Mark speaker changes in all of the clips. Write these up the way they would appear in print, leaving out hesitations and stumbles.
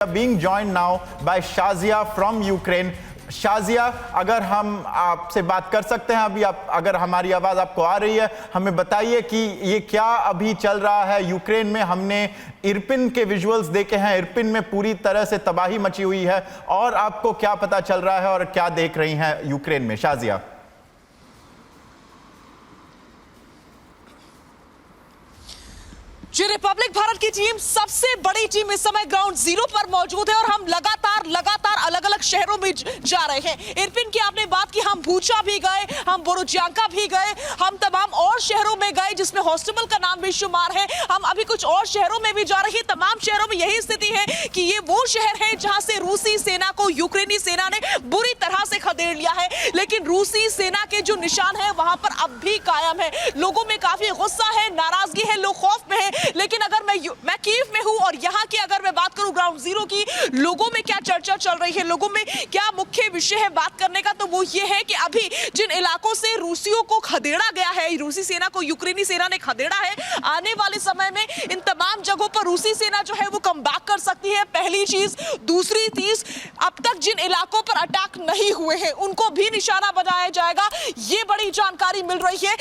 Speaker 1: Being joined now by Shazia from Ukraine. Shazia, अगर हम आपसे बात कर सकते हैं अभी, आप अगर हमारी आवाज आपको आ रही है, हमें बताइए कि ये क्या अभी चल रहा है यूक्रेन में। हमने इरपिन के विजुअल्स देखे हैं, इरपिन में पूरी तरह से तबाही मची हुई है, और आपको क्या पता चल रहा है और क्या देख रही हैं यूक्रेन में, शाजिया?
Speaker 2: जी, रिपब्लिक भारत की टीम, सबसे बड़ी टीम इस समय ग्राउंड जीरो पर मौजूद है और हम लगातार अलग अलग शहरों में जा रहे हैं। इरपिन की आपने बात की, हम बूचा भी गए, हम बोरोजांका भी गए, हम तमाम और शहरों में गए जिसमें हॉस्टमल का नाम भी शुमार है। हम अभी कुछ और शहरों में भी जा रहे हैं। तमाम शहरों में यही स्थिति है कि ये वो शहर है जहां से रूसी सेना को यूक्रेनी सेना ने बुरी तरह से खदेड़ लिया है, लेकिन रूसी सेना के जो निशान है वहां पर अब भी कायम है। लोगों में काफी गुस्सा है, नाराजगी है, लोग खौफ में है। लेकिन अगर मैं कीव में हूं और यहां की अगर मैं बात करूं ग्राउंड जीरो की, लोगों में क्या चर्चा चल रही है, लोगों में क्या मुख्य विषय है बात करने का, तो वो ये है कि अभी जिन इलाकों से रूसियों को खदेड़ा गया है, रूसी सेना को यूक्रेनी सेना ने खदेड़ा है, आने वाले समय में इन तमाम जगहों पर रूसी सेना जो है वो कम बैक कर सकती है, पहली चीज। दूसरी चीज, अब तक जिन इलाकों पर अटैक नहीं हुए हैं उनको भी निशाना बनाया जाएगा, ये बड़ी जानकारी मिल रही है।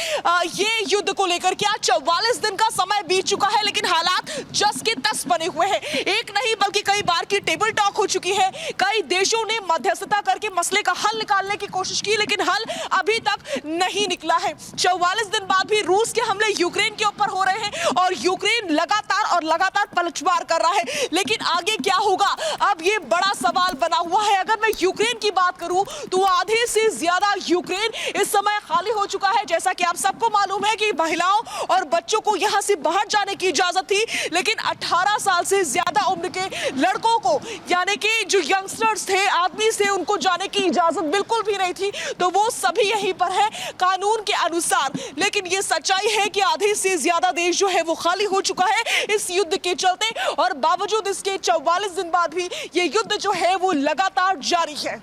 Speaker 2: ये युद्ध को लेकर क्या 44 दिन का समय बीत चुका है, लेकिन हालात जस के तस बने हुए हैं। एक नहीं बल्कि कई बार की टेबल टॉक हो चुकी है, कई देशों ने मध्यस्थता करके मसले का हल निकालने की कोशिश की, लेकिन हल अभी तक नहीं निकला है। 44 दिन बाद भी रूस के हमले यूक्रेन के ऊपर हो रहे हैं और यूक्रेन लगातार पलटवार कर रहा है, लेकिन आगे क्या होगा, अब ये बड़ा सवाल बना हुआ है। अगर मैं यूक्रेन की बात करूं तो आधे से ज्यादा यूक्रेन इस समय खाली हो चुका है। जैसा कि आप सबको मालूम है कि महिलाओं और बच्चों को यहां से बाहर जाने की इजाजत थी, लेकिन 18 साल से ज्यादा उम्र के लड़कों को, यानी कि जो यंगस्टर्स थे, आदमी से, उनको जाने की इजाजत बिल्कुल भी नहीं थी। तो वो सभी यहीं पर है कानून के अनुसार, लेकिन ये सच्चाई है कि आधे से ज्यादा देश जो है वो खाली हो चुका है इस युद्ध के चलते, और बावजूद इसके 44 दिन बाद भी ये युद्ध जो है वो लगातार जारी है।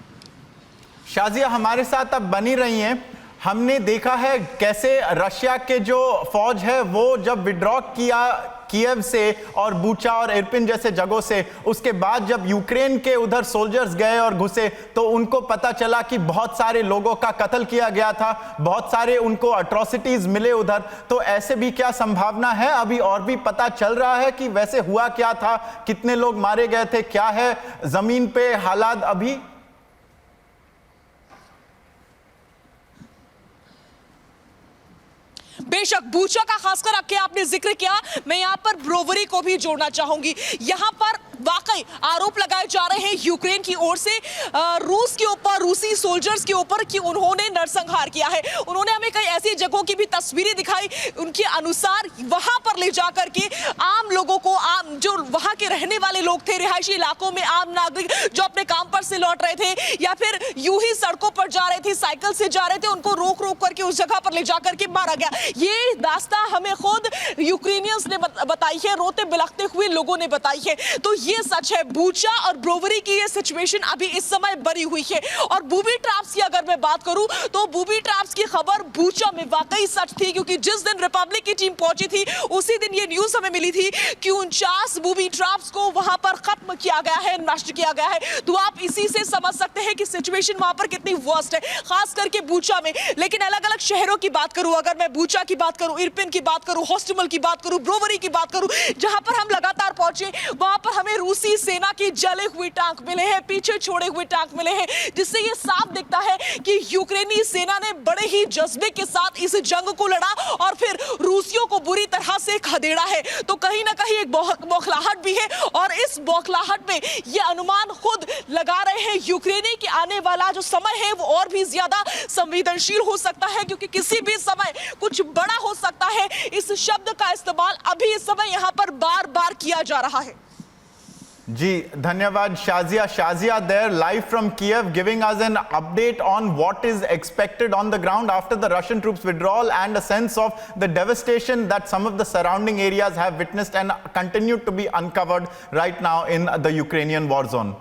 Speaker 1: शाजिया, हमारे साथ अब बनी रही हैं। हमने देखा है कैसे रशिया के जो फौज है वो जब विड्रॉ किया कीव से और बूचा और इरपिन जैसे जगहों से, उसके बाद जब यूक्रेन के उधर सोल्जर्स गए और घुसे तो उनको पता चला कि बहुत सारे लोगों का कत्ल किया गया था, बहुत सारे उनको अट्रॉसिटीज मिले उधर। तो ऐसे भी क्या संभावना है, अभी और भी पता चल रहा है कि वैसे हुआ क्या था, कितने लोग मारे गए थे, क्या है जमीन पे हालात अभी?
Speaker 2: बेशक बूचा का खासकर आके आपने जिक्र किया, मैं यहां पर ब्रोवरी को भी जोड़ना चाहूंगी। यहां पर वाकई आरोप लगाए जा रहे हैं यूक्रेन की ओर से रूस के ऊपर, रूसी सोल्जर्स के ऊपर कि उन्होंने नरसंहार किया है। उन्होंने हमें कई ऐसी जगहों की भी तस्वीरें दिखाई, उनके अनुसार वहां पर ले जाकर के आम लोगों को, आम जो वहां के रहने वाले लोग थे, रिहायशी इलाकों में आम नागरिक जो अपने काम पर से लौट रहे थे या फिर यूं ही सड़कों पर जा रहे थे, साइकिल से जा रहे थे, उनको रोक करके उस जगह पर ले जाकर के मारा गया। ये दास्तां हमें खुद यूक्रेनियंस ने बताई है, रोते बिलखते हुए लोगों ने बताई है। तो ये सच है, बूचा और ब्रोवरी की ये सिचुएशन अभी इस समय बनी हुई है। और बूबी ट्रैप्स की अगर मैं बात करूं तो बूबी ट्रैप्स की खबर बूचा में वाकई सच थी, क्योंकि जिस दिन रिपब्लिक की टीम पहुंची थी उसी दिन ये न्यूज हमें मिली थी कि 49 बूबी ट्रैप्स को वहां पर खत्म किया गया है, नष्ट किया गया है। तो आप इसी से समझ सकते हैं कि सिचुएशन वहां पर कितनी वर्स्ट है, खास करके बूचा में। लेकिन अलग अलग शहरों की बात करूं, अगर मैं बूचा की बात करूं, इरपिन की बात करूं, हॉस्टमल की बात करूं, ब्रोवरी की बात करूं, जहां पर हम लगातार पहुंचे वहां पर हमें रूसी सेना के जले हुए टैंक मिले हैं, पीछे छोड़े हुए टैंक मिले हैं, जिससे ये साफ दिखता है कि यूक्रेनी सेना ने बड़े ही जज्बे के साथ इस जंग को लड़ा और फिर रूसियों को बुरी तरह से खदेड़ा है। तो कहीं ना कहीं एक बौखलाहट भी है, और इस बौखलाहट में ये अनुमान खुद लगा रहे हैं यूक्रेनी कि आने वाला जो समय है वो और भी ज्यादा संवेदनशील हो सकता है, क्योंकि किसी भी समय कुछ बड़ा हो सकता है। इस शब्द का इस्तेमाल अभी इस समय यहां पर बार बार किया जा रहा है।
Speaker 1: जी धन्यवाद Shazia. Shazia there live from Kiev giving us an update on what is expected on the ground after the Russian troops withdrawal and a sense of the devastation that some of the surrounding areas have witnessed and continue to be uncovered right now in the Ukrainian war zone.